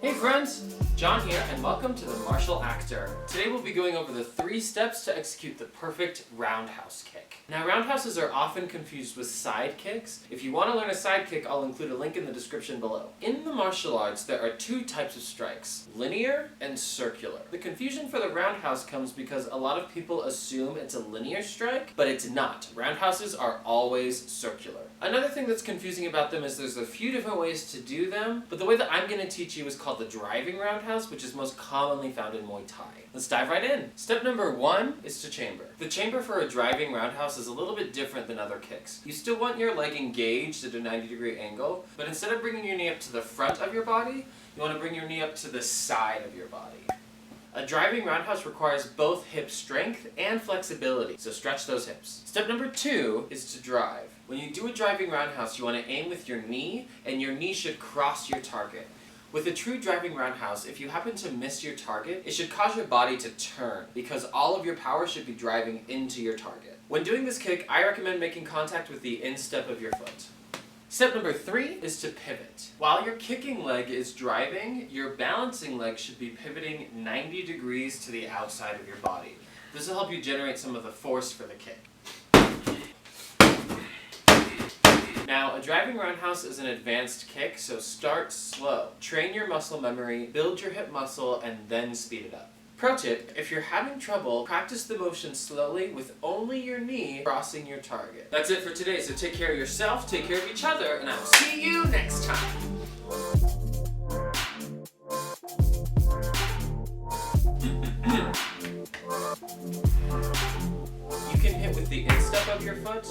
Hey friends, John here and welcome to the Martial Actor. Today we'll be going over the 3 steps to execute the perfect roundhouse kick. Now roundhouses are often confused with side kicks. If you want to learn a side kick, I'll include a link in the description below. In the martial arts, there are 2 types of strikes, linear and circular. The confusion for the roundhouse comes because a lot of people assume it's a linear strike, but it's not. Roundhouses are always circular. Another thing that's confusing about them is there's a few different ways to do them, but the way that I'm going to teach you is called the driving roundhouse, which is most commonly found in Muay Thai. Let's dive right in. Step number 1 is to chamber. The chamber for a driving roundhouse is a little bit different than other kicks. You still want your leg engaged at a 90-degree angle, but instead of bringing your knee up to the front of your body, you want to bring your knee up to the side of your body. A driving roundhouse requires both hip strength and flexibility, so stretch those hips. Step number 2 is to drive. When you do a driving roundhouse, you want to aim with your knee, and your knee should cross your target. With a true driving roundhouse, if you happen to miss your target, it should cause your body to turn, because all of your power should be driving into your target. When doing this kick, I recommend making contact with the instep of your foot. Step number 3 is to pivot. While your kicking leg is driving, your balancing leg should be pivoting 90 degrees to the outside of your body. This will help you generate some of the force for the kick. Now, a driving roundhouse is an advanced kick, so start slow. Train your muscle memory, build your hip muscle, and then speed it up. Pro tip, if you're having trouble, practice the motion slowly with only your knee crossing your target. That's it for today, so take care of yourself, take care of each other, and I will see you next time. You can hit with the instep of your foot,